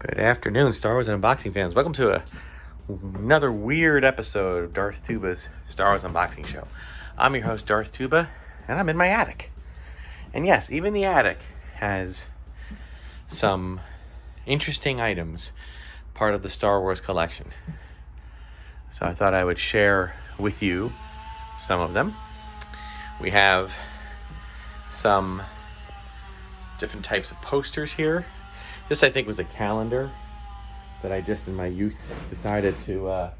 Good afternoon, Star Wars Unboxing fans. Welcome to another weird episode of Darth Tuba's Star Wars Unboxing Show. I'm your host, Darth Tuba, and I'm in my attic. And yes, even the attic has some interesting items, part of the Star Wars collection. So I thought I would share with you some of them. We have some different types of posters here. This, I think, was a calendar that I just in my youth decided to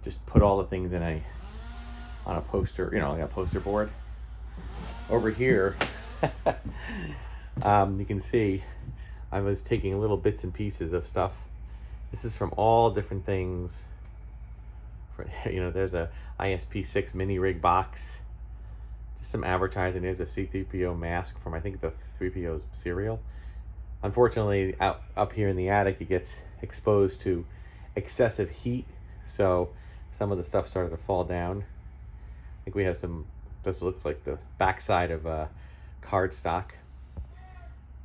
just put all the things on a poster, like a poster board. Over here, you can see I was taking little bits and pieces of stuff. This is from all different things. There's a ISP6 mini rig box. Just some advertising. There's a C-3PO mask from, I think, the 3PO's cereal. Unfortunately, up here in the attic, it gets exposed to excessive heat, so some of the stuff started to fall down. I think we have this looks like the backside of cardstock.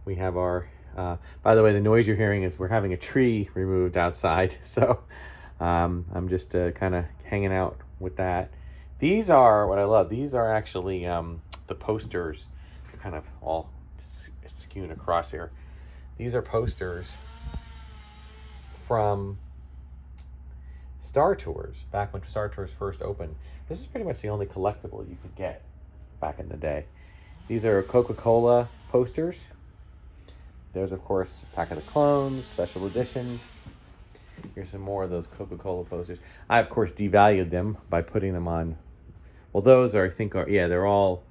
We have our, by the way, the noise you're hearing is we're having a tree removed outside, so I'm just kind of hanging out with that. These are what I love. These are actually the posters. They're kind of all skewing across here. These are posters from Star Tours, back when Star Tours first opened. This is pretty much the only collectible you could get back in the day. These are Coca-Cola posters. There's, of course, Attack of the Clones, Special Edition. Here's some more of those Coca-Cola posters. I, of course, devalued them by putting them on. Well, those are, I think, they're all.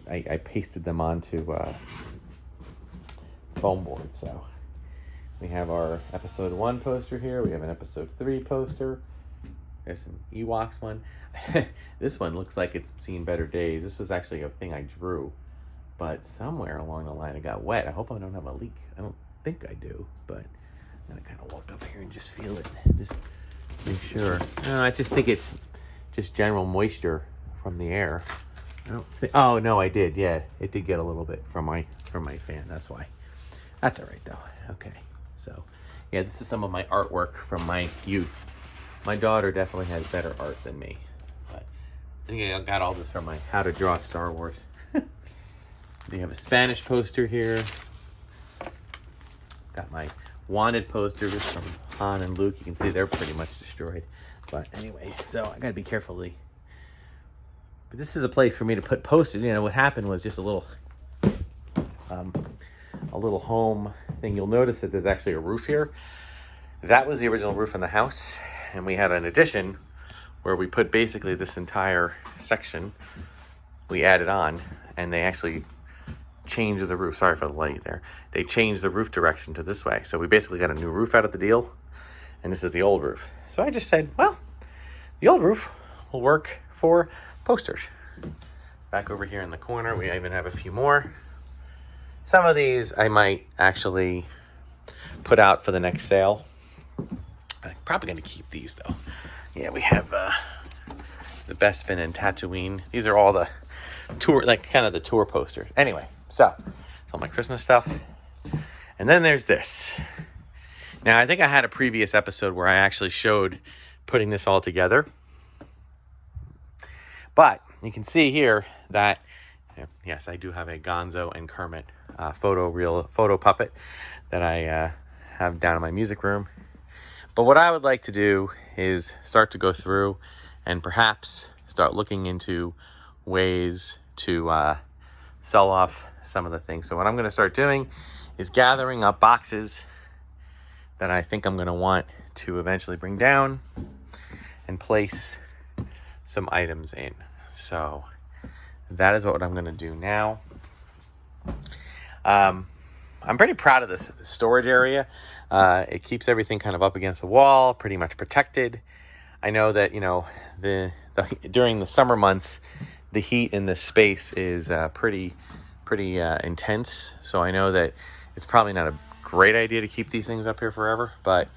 I pasted them onto foam board. So we have our episode 1 poster here. We have an episode 3 poster. There's some Ewoks one. This one looks like it's seen better days. This was actually a thing I drew, but somewhere along the line it got wet. I hope I don't have a leak. I don't think I do, but I'm gonna kind of walk up here and just feel it. Just make sure. I just think it's just general moisture from the air. I don't think. Oh no, I did. Yeah, it did get a little bit from my fan. That's why. That's all right though. Okay. So, yeah, this is some of my artwork from my youth. My daughter definitely has better art than me, but I think I got all this from my How to Draw Star Wars. We have a Spanish poster here. Got my wanted posters from Han and Luke. You can see they're pretty much destroyed. But anyway, so I gotta be careful. But this is a place for me to put posters. What happened was just a little home thing. You'll notice that there's actually a roof here. That was the original roof in the house, and we had an addition where we put basically this entire section. We added on, and they actually changed the roof. Sorry for the light there. They changed the roof direction to this way. So we basically got a new roof out of the deal, and this is the old roof. So I just said, well, the old roof will work for posters. Back over here in the corner, we even have a few more. Some of these I might actually put out for the next sale. I'm probably going to keep these though. Yeah, we have the Bespin and Tatooine. These are all the tour, kind of the tour posters. Anyway, so it's all my Christmas stuff. And then there's this. Now, I think I had a previous episode where I actually showed putting this all together. But you can see here that, yes, I do have a Gonzo and Kermit photo puppet that I have down in my music room. But what I would like to do is start to go through and perhaps start looking into ways to sell off some of the things. So what I'm going to start doing is gathering up boxes that I think I'm going to want to eventually bring down and place some items in. So that is what I'm going to do now. I'm pretty proud of this storage area. It keeps everything kind of up against the wall, pretty much protected. I know that, during the summer months, the heat in this space is pretty intense. So I know that it's probably not a great idea to keep these things up here forever. But,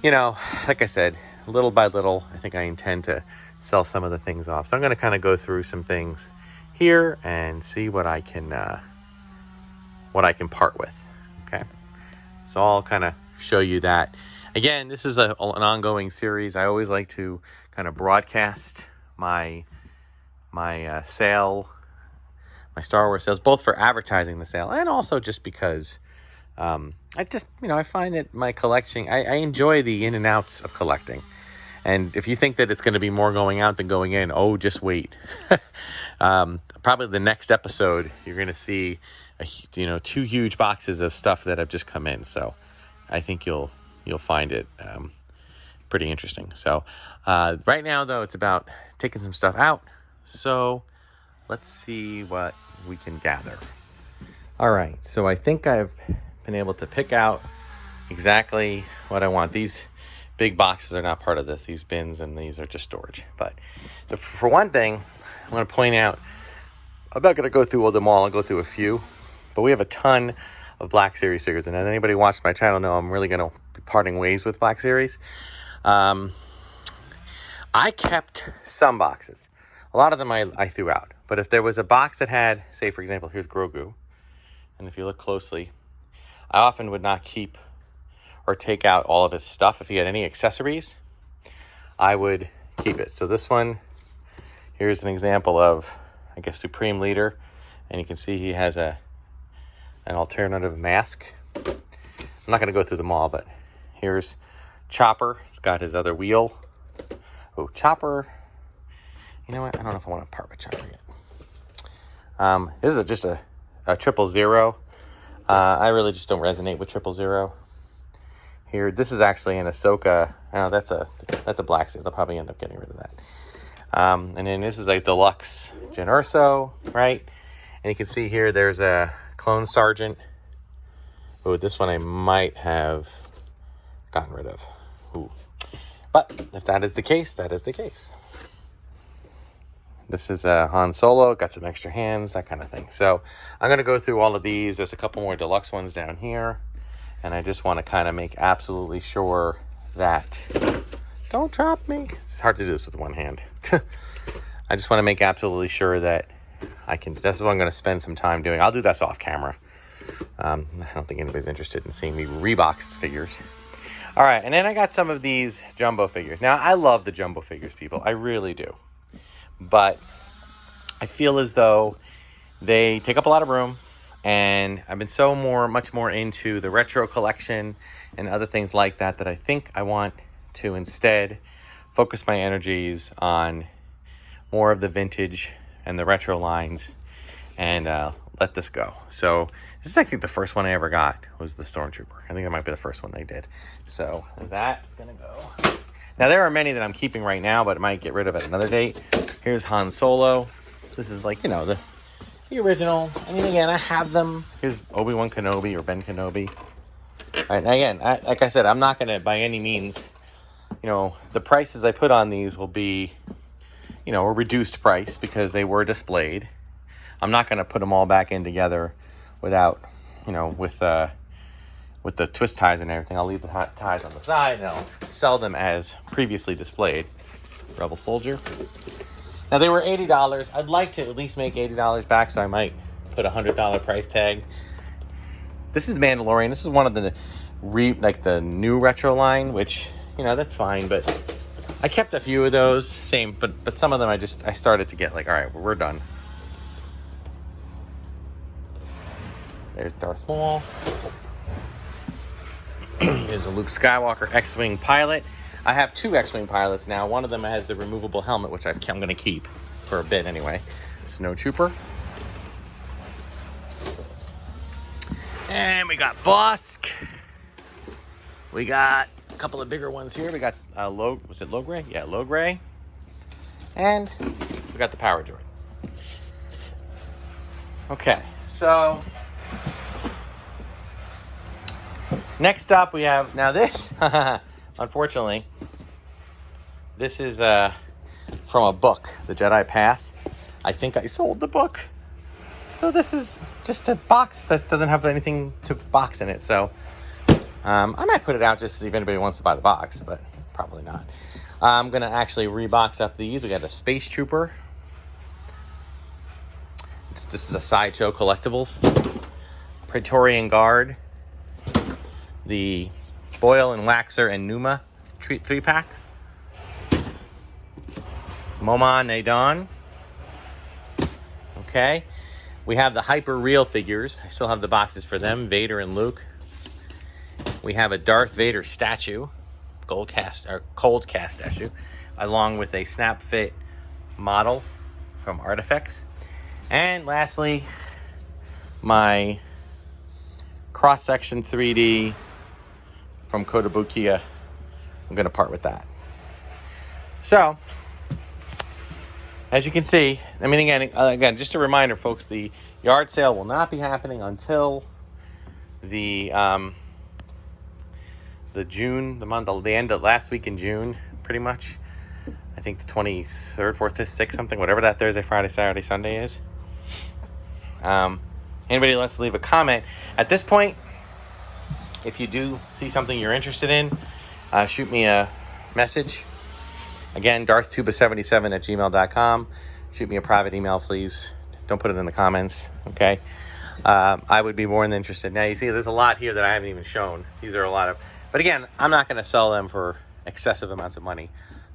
like I said, little by little, I think I intend to sell some of the things off. So I'm going to kind of go through some things here and see what I can what I can part with. Okay, so I'll kind of show you that. Again, this is an ongoing series. I always like to kind of broadcast my sale, my Star Wars sales, both for advertising the sale and also just because I just, I find that my collection, I enjoy the in and outs of collecting. And if you think that it's going to be more going out than going in, oh, just wait. Probably the next episode, you're going to see, 2 huge boxes of stuff that have just come in. So I think you'll find it pretty interesting. So right now, though, it's about taking some stuff out. So let's see what we can gather. All right. So I think I've been able to pick out exactly what I want. These big boxes are not part of this. These bins and these are just storage. But for one thing, I want to point out, I'm not going to go through them all. I'll go through a few. But we have a ton of Black Series figures. And as anybody watching my channel know, I'm really going to be parting ways with Black Series. I kept some boxes. A lot of them I threw out. But if there was a box that had, say, for example, here's Grogu. And if you look closely, I often would not keep or take out all of his stuff. If he had any accessories, I would keep it. So this one, here's an example of, I guess, Supreme Leader. And you can see he has an alternative mask. I'm not going to go through them all, but here's Chopper. He's got his other wheel. Oh, Chopper. You know what? I don't know if I want to part with Chopper yet. This is just a 000. I really just don't resonate with 000. Here, this is actually an Ahsoka. Oh, that's a Black Series. I'll probably end up getting rid of that. And then this is a deluxe Jyn Erso, right? And you can see here there's a Clone Sergeant. Oh, this one I might have gotten rid of. Ooh. But if that is the case, that is the case. This is Han Solo, got some extra hands, that kind of thing. So I'm going to go through all of these. There's a couple more deluxe ones down here. And I just want to kind of make absolutely sure that... Don't drop me. It's hard to do this with one hand. I just want to make absolutely sure that I can... This is what I'm going to spend some time doing. I'll do this off camera. I don't think anybody's interested in seeing me rebox figures. All right, and then I got some of these jumbo figures. Now, I love the jumbo figures, people. I really do. But I feel as though they take up a lot of room, and I've been much more into the retro collection and other things like that I think I want to instead focus my energies on more of the vintage and the retro lines and let this go. So this is, I think, the first one I ever got was the Stormtrooper. I think that might be the first one they did. So that's going to go. Now, there are many that I'm keeping right now, but I might get rid of at another date. Here's Han Solo. This is like, the original. I mean, again, I have them. Here's Obi-Wan Kenobi or Ben Kenobi. All right, again, like I said, I'm not going to, by any means, the prices I put on these will be, a reduced price because they were displayed. I'm not going to put them all back in together without, with the twist ties and everything. I'll leave the ties on the side and I'll sell them as previously displayed. Rebel Soldier. Now, they were $80. I'd like to at least make $80 back, so I might put a $100 price tag. This is Mandalorian. This is one of the the new retro line, which, that's fine, but I kept a few of those. Same, but some of them I started to get like, all right, we're done. There's Darth Maul. There's a Luke Skywalker X-Wing pilot. I have 2 X-Wing pilots now. One of them has the removable helmet, which I'm going to keep for a bit anyway. Snow Trooper. And we got Bosk. We got a couple of bigger ones here. We got was it Logray? Yeah, Logray. And we got the Power Droid. Okay, so next up we have, now this, unfortunately, this is from a book, The Jedi Path. I think I sold the book. So this is just a box that doesn't have anything to box in it. So I might put it out just to see if anybody wants to buy the box, but probably not. I'm going to actually rebox up these. We got a Space Trooper. This is a Sideshow Collectibles. Praetorian Guard, the Boil and Waxer and Numa 3-pack, Moman Nadon. Okay, we have the Hyper Real figures. I still have the boxes for them, Vader and Luke. We have a Darth Vader statue, cold cast statue, along with a snap fit model from Artifacts. And lastly, my cross-section 3D from Kotobukiya. I'm going to part with that. So, as you can see, I mean, again, just a reminder, folks, the yard sale will not be happening until the June, the end of last week in June, pretty much. I think the 23rd, 4th, 5th, 6th, something, whatever that Thursday, Friday, Saturday, Sunday is. Anybody wants to leave a comment at this point, if you do see something you're interested in, shoot me a message. Again, darthtuba77@gmail.com. Shoot me a private email, please. Don't put it in the comments, okay? I would be more than interested. Now, you see, there's a lot here that I haven't even shown. These are a lot of... But again, I'm not going to sell them for excessive amounts of money.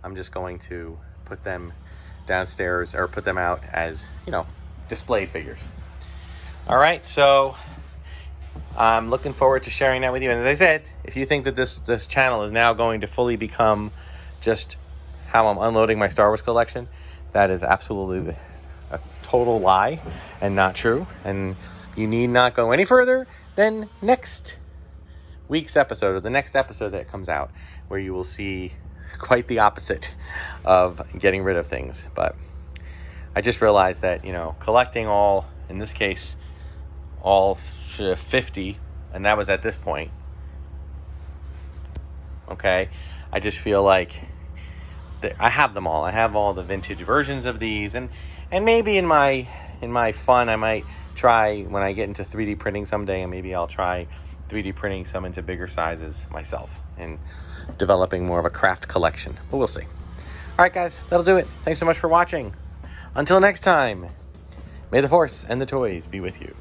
I'm just going to put them downstairs or put them out as, displayed figures. All right, so I'm looking forward to sharing that with you. And as I said, if you think that this channel is now going to fully become just how I'm unloading my Star Wars collection, that is absolutely a total lie and not true. And you need not go any further than next week's episode, or the next episode that comes out, where you will see quite the opposite of getting rid of things. But I just realized that, collecting all, in this case, all 50, and that was at this point, okay, I just feel like I have them all. I have all the vintage versions of these, and maybe in my fun, I might try, when I get into 3D printing someday, and maybe I'll try 3D printing some into bigger sizes myself and developing more of a craft collection. But we'll see. All right, guys, that'll do it. Thanks so much for watching. Until next time, may the Force and the toys be with you.